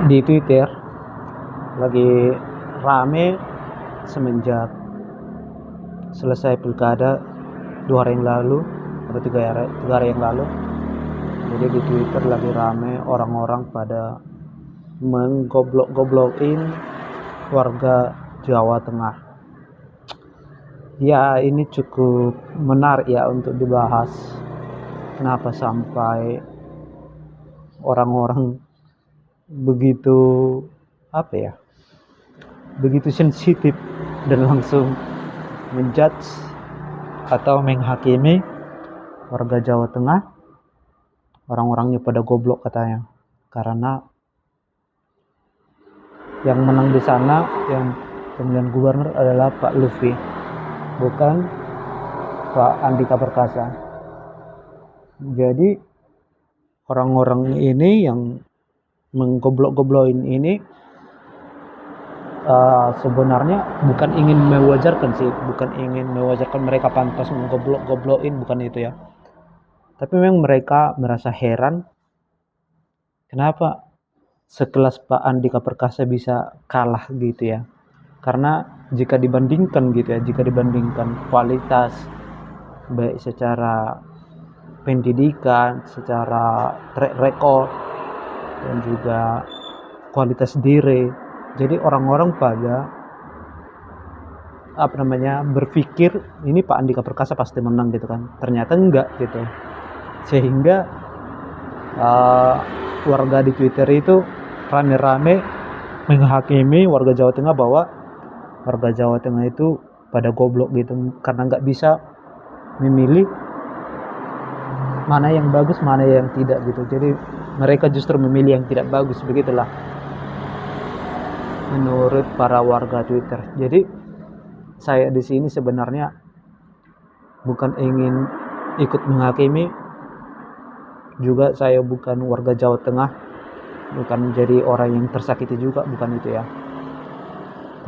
di Twitter lagi rame semenjak selesai pilkada 2 hari yang lalu atau 3 hari yang lalu. Jadi di Twitter lagi rame orang-orang pada menggoblok-goblokin warga Jawa Tengah. Ya, ini cukup menarik ya untuk dibahas. Kenapa sampai orang-orang begitu begitu sensitif dan langsung menjudge atau menghakimi warga Jawa Tengah. Orang-orangnya pada goblok katanya, karena yang menang di sana, yang pemilihan gubernur adalah Pak Lutfi, bukan Pak Andika Perkasa. Jadi orang-orang ini yang menggoblok-goblokin ini sebenarnya bukan ingin mewajarkan mereka pantas menggoblok-goblokin, bukan itu ya. Tapi memang mereka merasa heran kenapa sekelas Pak Andika Perkasa bisa kalah gitu ya. Karena jika dibandingkan kualitas baik secara pendidikan, secara track record, dan juga kualitas diri, jadi orang-orang pada berpikir ini Pak Andika Perkasa pasti menang gitu kan. Ternyata enggak gitu. Sehingga warga di Twitter itu rame-rame menghakimi warga Jawa Tengah bahwa warga Jawa Tengah itu pada goblok gitu, karena nggak bisa memilih mana yang bagus mana yang tidak gitu. Jadi mereka justru memilih yang tidak bagus, begitulah menurut para warga Twitter. Jadi saya di sini sebenarnya bukan ingin ikut menghakimi, juga saya bukan warga Jawa Tengah, bukan jadi orang yang tersakiti juga, bukan itu ya.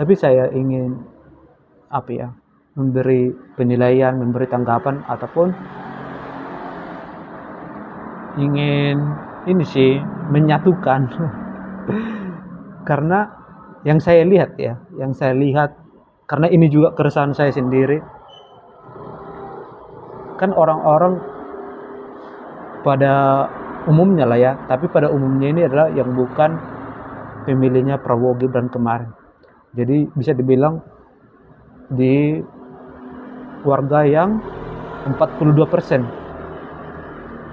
Tapi saya ingin memberi penilaian, memberi tanggapan, ataupun ingin menyatukan karena yang saya lihat, karena ini juga keresahan saya sendiri, kan orang-orang pada umumnya lah ya, tapi pada umumnya ini adalah yang bukan pemilihnya Prabowo Gibran kemarin. Jadi bisa dibilang di warga yang 42%,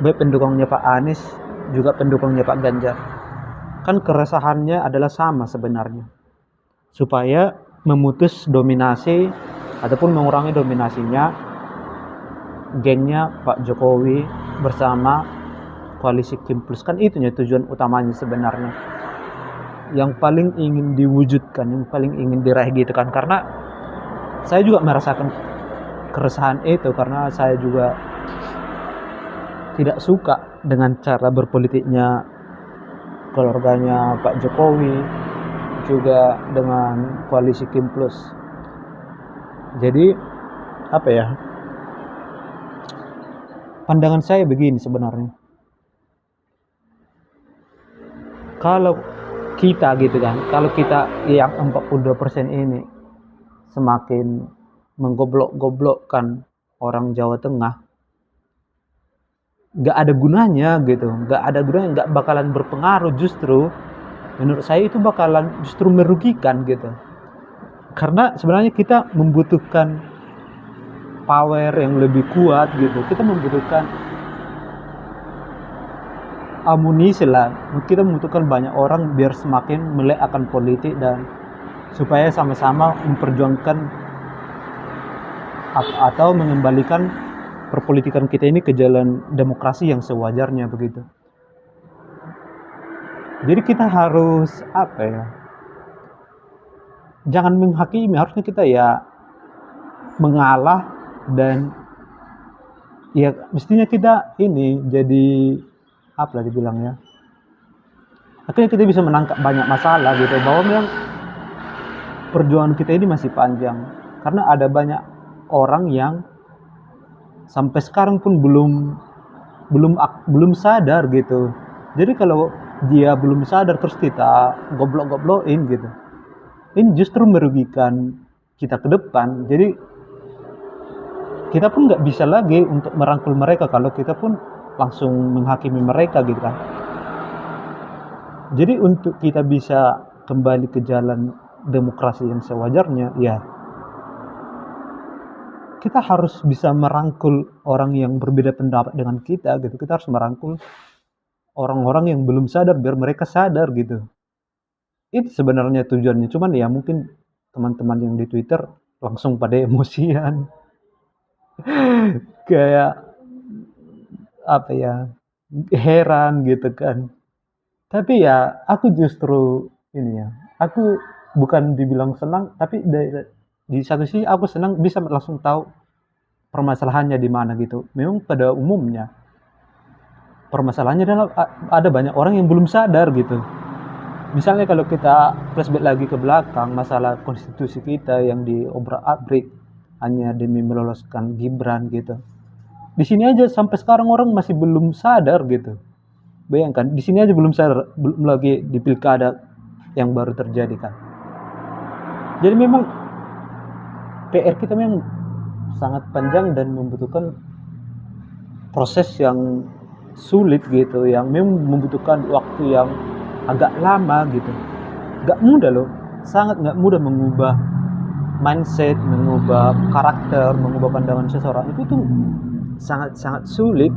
baik pendukungnya Pak Anies juga pendukungnya Pak Ganjar. Kan keresahannya adalah sama sebenarnya, supaya memutus dominasi ataupun mengurangi dominasinya gengnya Pak Jokowi bersama koalisi Kim Plus. Kan itunya tujuan utamanya sebenarnya, yang paling ingin diwujudkan, yang paling ingin diraih gitu kan. Karena saya juga merasakan keresahan itu, karena saya juga tidak suka dengan cara berpolitiknya keluarganya Pak Jokowi, juga dengan koalisi Kim Plus. Jadi pandangan saya begini sebenarnya, kalau kita yang 42% ini semakin menggoblok-goblokkan orang Jawa Tengah, nggak ada gunanya, nggak bakalan berpengaruh. Justru menurut saya itu bakalan justru merugikan gitu, karena sebenarnya kita membutuhkan power yang lebih kuat gitu, kita membutuhkan amunisi lah, kita membutuhkan banyak orang biar semakin melek akan politik, dan supaya sama-sama memperjuangkan atau mengembalikan perpolitikan kita ini ke jalan demokrasi yang sewajarnya begitu. Jadi kita harus jangan menghakimi, harusnya kita ya mengalah, dan ya mestinya kita ini jadi dibilangnya, akhirnya kita bisa menangkap banyak masalah gitu, bahwa memang perjuangan kita ini masih panjang, karena ada banyak orang yang sampai sekarang pun belum sadar gitu. Jadi kalau dia belum sadar terus kita goblok-goblokin gitu. Ini justru merugikan kita ke depan. Jadi kita pun nggak bisa lagi untuk merangkul mereka kalau kita pun langsung menghakimi mereka gitu kan. Jadi untuk kita bisa kembali ke jalan demokrasi yang sewajarnya, ya kita harus bisa merangkul orang yang berbeda pendapat dengan kita gitu. Kita harus merangkul orang-orang yang belum sadar biar mereka sadar gitu. Itu sebenarnya tujuannya. Cuman ya mungkin teman-teman yang di Twitter langsung pada emosian. Kayak apa ya, heran gitu kan. Tapi ya aku justru ini ya, aku bukan dibilang senang, tapi di satu sisi aku senang bisa langsung tahu permasalahannya di mana gitu. Memang pada umumnya permasalahannya adalah ada banyak orang yang belum sadar gitu. Misalnya kalau kita flashback lagi ke belakang masalah konstitusi kita yang diobrak-abrik hanya demi meloloskan Gibran gitu. Di sini aja sampai sekarang orang masih belum sadar gitu. Bayangkan, di sini aja belum sadar, belum lagi di pilkada yang baru terjadi kan. Jadi memang PR kita memang sangat panjang dan membutuhkan proses yang sulit gitu, yang memang membutuhkan waktu yang agak lama gitu. Gak mudah loh, sangat gak mudah mengubah mindset, mengubah karakter, mengubah pandangan seseorang. Itu tuh sangat-sangat sulit.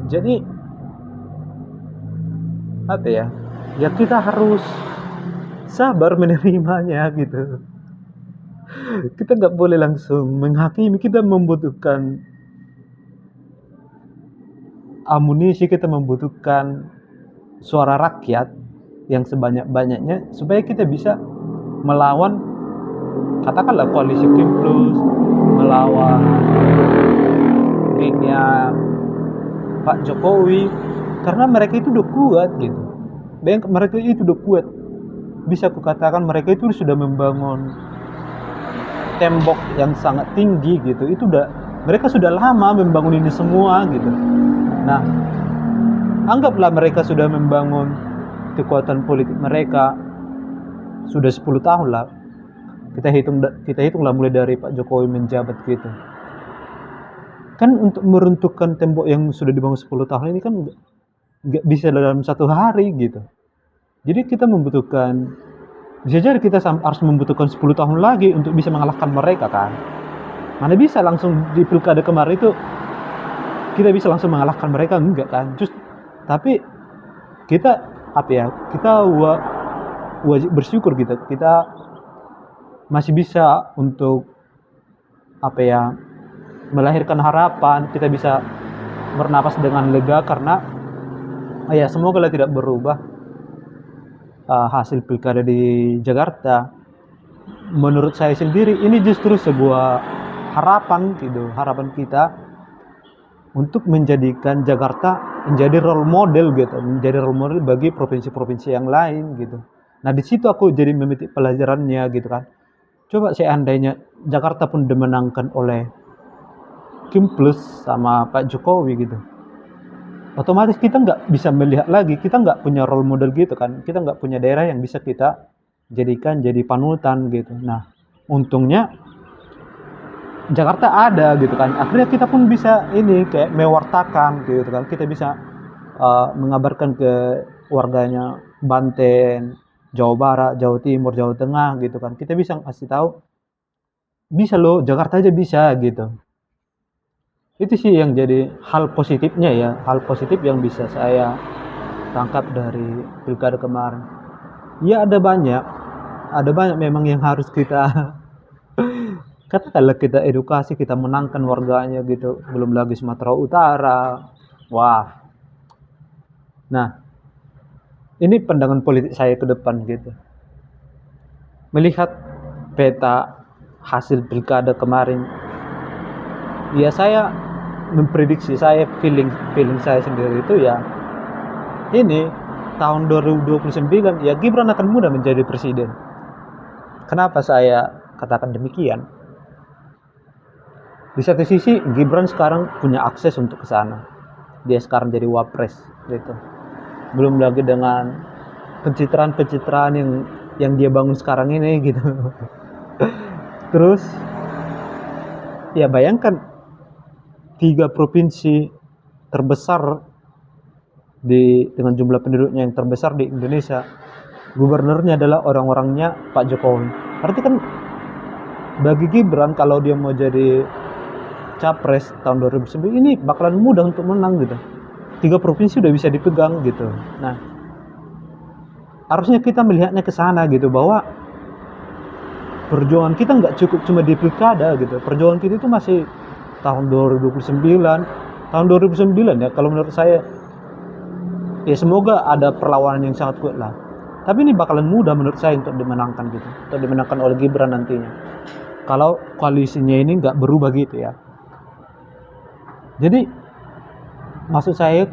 Jadi apa ya, ya kita harus sabar menerimanya gitu. Kita nggak boleh langsung menghakimi, kita membutuhkan amunisi, kita membutuhkan suara rakyat yang sebanyak-banyaknya supaya kita bisa melawan katakanlah koalisi Kim Plus, melawan gengnya Pak Jokowi, karena mereka itu udah kuat gitu. Bayangkan mereka itu udah kuat, bisa kukatakan mereka itu sudah membangun tembok yang sangat tinggi gitu. Itu udah, mereka sudah lama membangun ini semua gitu. Nah, anggaplah mereka sudah membangun kekuatan politik mereka sudah 10 tahun lah. Kita hitunglah mulai dari Pak Jokowi menjabat gitu. Kan untuk meruntuhkan tembok yang sudah dibangun 10 tahun ini kan nggak bisa dalam satu hari gitu. Jadi kita membutuhkan, bisa jadi kita harus membutuhkan 10 tahun lagi untuk bisa mengalahkan mereka kan. Mana bisa langsung di pilkada kemarin itu kita bisa langsung mengalahkan mereka, enggak kan. Tapi kita apa ya, kita wajib bersyukur gitu. Kita masih bisa untuk apa ya, melahirkan harapan, kita bisa bernapas dengan lega karena ya semoga tidak berubah hasil pilkada di Jakarta. Menurut saya sendiri ini justru sebuah harapan gitu, harapan kita untuk menjadikan Jakarta menjadi role model gitu, menjadi role model bagi provinsi-provinsi yang lain gitu. Nah di situ aku jadi memetik pelajarannya gitu kan. Coba seandainya Jakarta pun dimenangkan oleh Kim Plus sama Pak Jokowi gitu, otomatis kita nggak bisa melihat lagi, kita nggak punya role model gitu kan, kita nggak punya daerah yang bisa kita jadikan jadi panutan gitu. Nah untungnya Jakarta ada gitu kan, akhirnya kita pun bisa ini kayak mewartakan gitu kan, kita bisa mengabarkan ke warganya Banten, Jawa Barat, Jawa Timur, Jawa Tengah gitu kan, kita bisa kasih tahu bisa loh, Jakarta aja bisa gitu. Itu sih yang jadi hal positifnya ya, hal positif yang bisa saya tangkap dari pilkada kemarin. Ya ada banyak memang yang harus kita katakanlah kita edukasi, kita menangkan warganya gitu. Belum lagi Sumatera Utara. Wah. Nah, ini pandangan politik saya ke depan gitu. Melihat peta hasil pilkada kemarin, ya saya memprediksi, saya feeling saya sendiri itu ya ini tahun 2029 ya Gibran akan mudah menjadi presiden. Kenapa saya katakan demikian? Di satu sisi Gibran sekarang punya akses untuk ke sana. Dia sekarang jadi wapres gitu. belum lagi dengan pencitraan yang dia bangun sekarang ini gitu. Terus ya bayangkan 3 provinsi terbesar dengan jumlah penduduknya yang terbesar di Indonesia, gubernurnya adalah orang-orangnya Pak Jokowi. Berarti kan bagi Gibran kalau dia mau jadi capres tahun 2009 ini bakalan mudah untuk menang gitu. 3 provinsi udah bisa dipegang gitu. Nah, harusnya kita melihatnya ke sana gitu, bahwa perjuangan kita nggak cukup cuma di pilkada gitu. Perjuangan kita itu masih tahun 2029. Tahun 2009 ya, kalau menurut saya ya semoga ada perlawanan yang sangat kuat lah. Tapi ini bakalan mudah menurut saya untuk dimenangkan gitu. Untuk dimenangkan oleh Gibran nantinya. Kalau koalisinya ini nggak berubah gitu ya. Jadi maksud saya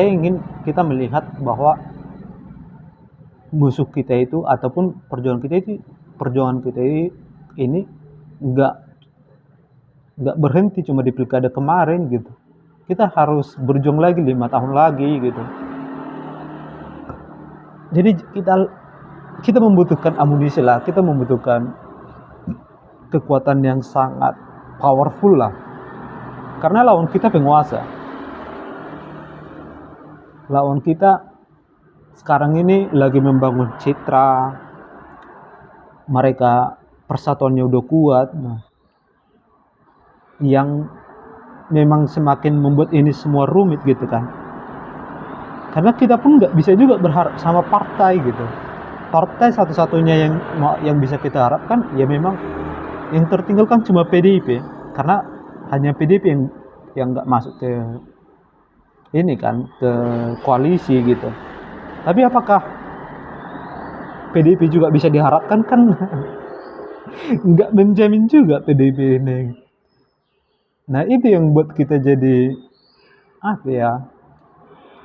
ingin kita melihat bahwa musuh kita itu ataupun perjuangan kita ini nggak berhenti cuma di pilkada kemarin gitu. Kita harus berjuang lagi 5 tahun lagi gitu. Jadi kita membutuhkan amunisi lah, kita membutuhkan kekuatan yang sangat powerful lah. Karena lawan kita penguasa. Lawan kita sekarang ini lagi membangun citra, mereka persatuannya udah kuat, nah, yang memang semakin membuat ini semua rumit gitu kan. Karena kita pun nggak bisa juga berharap sama partai gitu. Partai satu-satunya yang bisa kita harapkan ya memang yang tertinggal kan cuma PDIP, karena hanya PDIP yang nggak masuk ke ini kan, ke koalisi gitu. Tapi apakah PDIP juga bisa diharapkan kan? Nggak menjamin juga PDIP ini. Nah itu yang buat kita jadi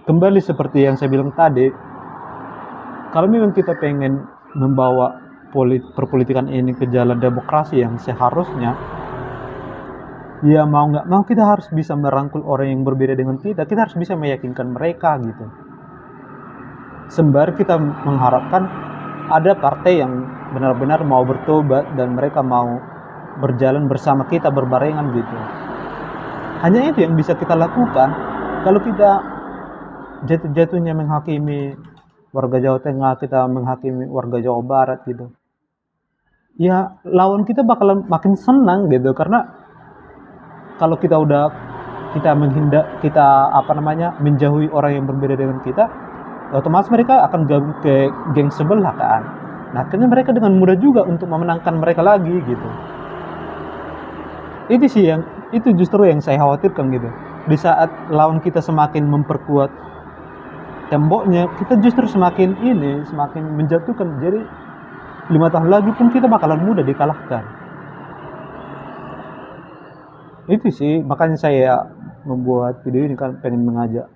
kembali seperti yang saya bilang tadi, kalau memang kita pengen membawa perpolitikan ini ke jalan demokrasi yang seharusnya, ya mau nggak mau kita harus bisa merangkul orang yang berbeda dengan kita harus bisa meyakinkan mereka gitu. Sembari kita mengharapkan ada partai yang benar-benar mau bertobat dan mereka mau berjalan bersama kita berbarengan gitu. Hanya itu yang bisa kita lakukan. Kalau kita jatuh-jatuhnya menghakimi warga Jawa Tengah, kita menghakimi warga Jawa Barat gitu, ya lawan kita bakalan makin senang gitu. Karena kalau kita menjauhi orang yang berbeda dengan kita, otomatis mereka akan gabung ke geng sebelah kan. Nah akhirnya mereka dengan mudah juga untuk memenangkan mereka lagi gitu. Itu justru yang saya khawatirkan gitu. Di saat lawan kita semakin memperkuat temboknya, kita justru semakin menjatuhkan. Jadi 5 tahun lagi pun kita bakalan mudah dikalahkan. Itu sih makanya saya membuat video ini kan, pengen mengajak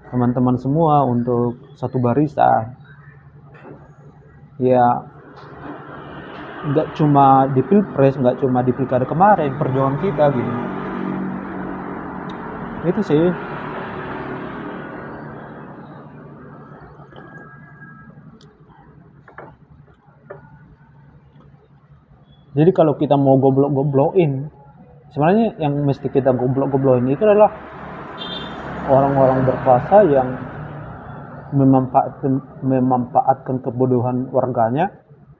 teman-teman semua untuk satu barisan. Ya nggak cuma di pilpres, nggak cuma di pilkada kemarin perjuangan kita gitu. Itu sih. Jadi kalau kita mau goblok-goblokin, sebenarnya yang mesti kita goblok-goblokin itu adalah orang-orang berkuasa yang memanfaatkan kebodohan warganya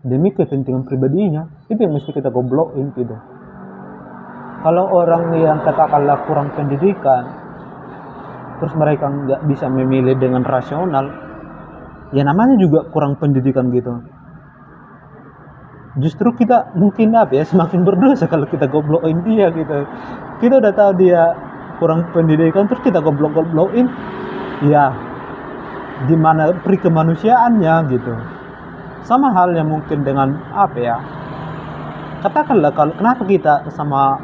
demi kepentingan pribadinya. Itu yang mesti kita goblokin gitu. Kalau orang yang katakanlah kurang pendidikan, terus mereka nggak bisa memilih dengan rasional, ya namanya juga kurang pendidikan gitu. Justru kita mungkin semakin berdosa kalau kita goblokin dia gitu. Kita udah tahu dia kurang pendidikan terus kita goblokin, ya gimana pri kemanusiaannya gitu. Sama halnya mungkin dengan katakanlah kalau kenapa kita sama,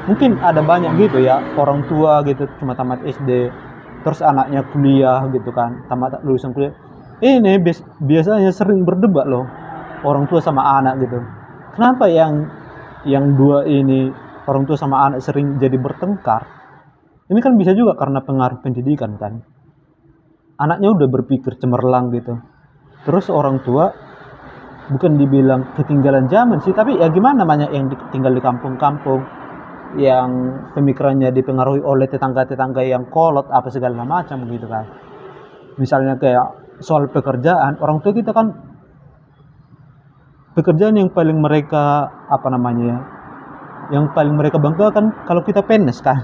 mungkin ada banyak gitu ya orang tua gitu cuma tamat SD terus anaknya kuliah gitu kan, tamat lulusan kuliah. Ini biasanya sering berdebat loh orang tua sama anak gitu. Kenapa yang dua ini, orang tua sama anak, sering jadi bertengkar? Ini kan bisa juga karena pengaruh pendidikan kan. anaknya udah berpikir cemerlang gitu. Terus orang tua bukan dibilang ketinggalan zaman sih, tapi ya gimana, namanya yang tinggal di kampung-kampung yang pemikirannya dipengaruhi oleh tetangga-tetangga yang kolot apa segala macam gitu kan. Misalnya kayak soal pekerjaan, orang tua kita kan pekerjaan yang paling mereka apa namanya ya, yang paling mereka banggakan kalau kita PNS kan.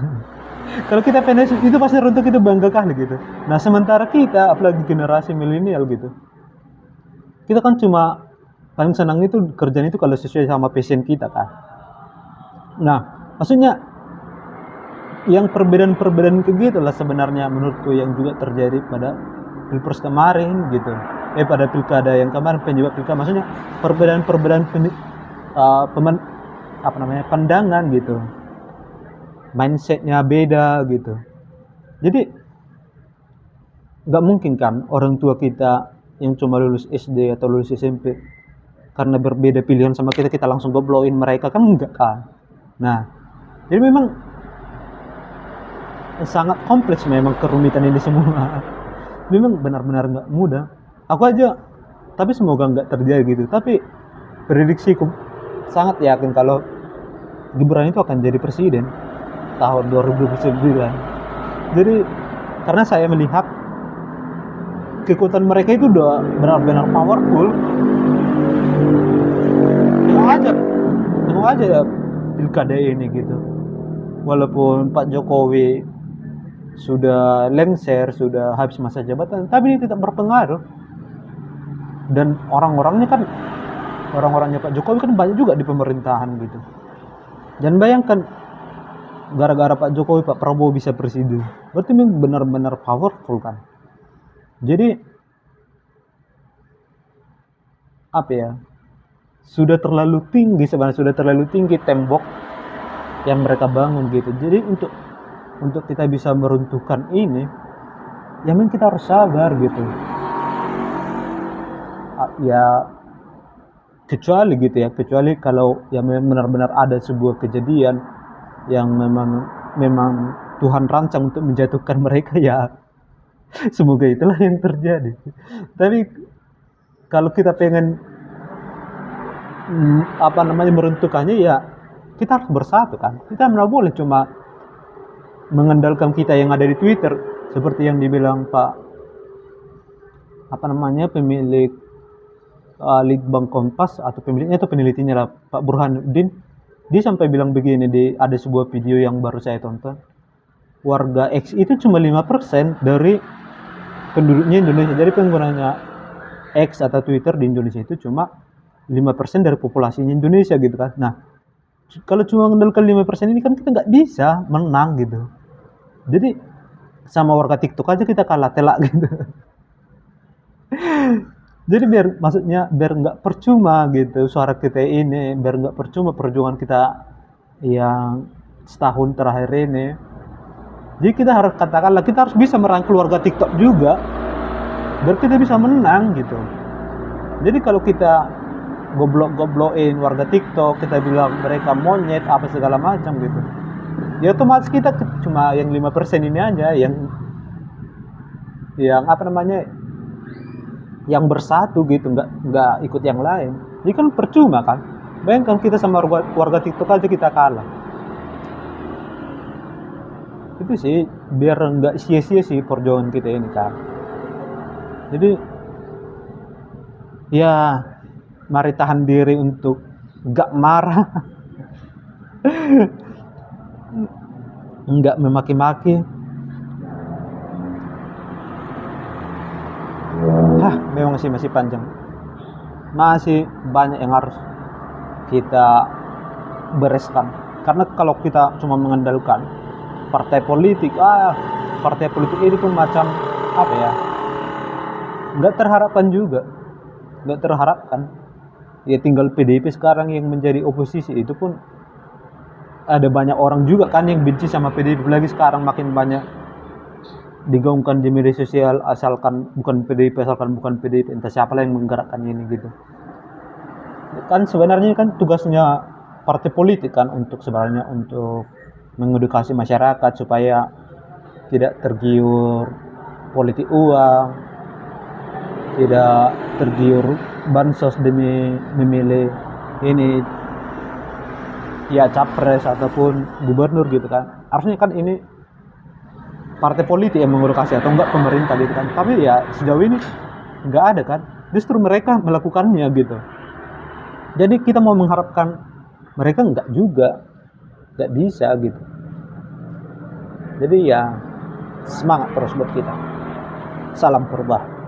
Kalau kita PNS itu pasti orang tua kita bangga kali gitu. Nah sementara kita, apalagi generasi milenial gitu, kita kan cuma paling senang itu kerjaan itu kalau sesuai sama passion kita kan. Nah maksudnya yang perbedaan-perbedaan kayak gitu lah sebenarnya menurutku yang juga terjadi pada pilpres kemarin gitu, pada pilkada yang kemarin, penyebab pilkada, maksudnya perbedaan-perbedaan apa namanya, pandangan gitu, mindsetnya beda gitu. Jadi nggak mungkin kan orang tua kita yang cuma lulus SD atau lulus SMP karena berbeda pilihan sama kita, kita langsung goblokin mereka kan, enggak kan. Nah jadi memang sangat kompleks memang kerumitan ini semua. Memang benar-benar nggak mudah. Aku aja, tapi semoga nggak terjadi gitu. Tapi prediksiku sangat yakin kalau Gibran itu akan jadi presiden tahun 2029. Jadi karena saya melihat kekuatan mereka itu udah benar-benar powerful. Tengok aja ya pilkada ini gitu. Walaupun Pak Jokowi sudah lengser, sudah habis masa jabatan, tapi ini tetap berpengaruh. Dan orang-orangnya Pak Jokowi kan banyak juga di pemerintahan gitu. Dan bayangkan gara-gara Pak Jokowi Pak Prabowo bisa presiden, berarti memang benar-benar powerful kan. Jadi apa ya, sudah terlalu tinggi sebenarnya, sudah terlalu tinggi tembok yang mereka bangun gitu. Jadi untuk kita bisa meruntuhkan ini, ya memang kita harus sabar gitu. Ya kecuali gitu ya, kecuali kalau ya memang benar-benar ada sebuah kejadian yang memang Tuhan rancang untuk menjatuhkan mereka, ya semoga itulah yang terjadi. Tapi kalau kita pengen apa namanya meruntuhkannya, ya kita harus bersatu kan. Kita nggak boleh cuma mengandalkan kita yang ada di Twitter, seperti yang dibilang Pak apa namanya, pemilik Litbang Kompas atau pemiliknya atau penelitinya lah, Pak Burhanuddin. Dia sampai bilang begini, ada sebuah video yang baru saya tonton, warga X itu cuma 5% dari penduduknya Indonesia. Jadi penggunanya X atau Twitter di Indonesia itu cuma 5% dari populasinya Indonesia gitu kan. Nah kalau cuma mengandalkan 5% ini kan kita nggak bisa menang gitu. Jadi sama warga TikTok aja kita kalah telak gitu. Jadi biar nggak percuma gitu suara kita ini, biar nggak percuma perjuangan kita yang setahun terakhir ini. Jadi kita harus katakanlah, kita harus bisa merangkul warga TikTok juga biar kita bisa menang gitu. Jadi kalau kita goblok-goblokin warga TikTok, kita bilang mereka monyet apa segala macam gitu, ya otomatis kita cuma yang 5% ini aja yang apa namanya, yang bersatu gitu, nggak ikut yang lain. Jadi kan percuma kan. Bayangkan kita sama warga TikTok aja kita kalah. Itu sih biar nggak sia-sia sih perjuangan kita ini kan. Jadi ya mari tahan diri untuk nggak marah, nggak memaki-maki. Memang sih masih panjang, masih banyak yang harus kita bereskan. Karena kalau kita cuma mengandalkan partai politik ini pun macam apa ya, nggak terharapkan. Ya tinggal PDIP sekarang yang menjadi oposisi, itu pun ada banyak orang juga kan yang benci sama PDIP, lagi sekarang makin banyak digaungkan di media sosial, asalkan bukan PDIP, entah siapa lah yang menggerakkan ini gitu. Kan sebenarnya kan tugasnya partai politik kan untuk mengedukasi masyarakat supaya tidak tergiur politik uang, tidak tergiur bansos demi memilih ini ya capres ataupun gubernur gitu kan. Harusnya kan ini partai politik yang mengurus atau enggak pemerintah gitu kan. Tapi ya sejauh ini enggak ada kan. Justru mereka melakukannya gitu. Jadi kita mau mengharapkan mereka enggak juga, enggak bisa gitu. Jadi ya semangat terus buat kita. Salam perubahan.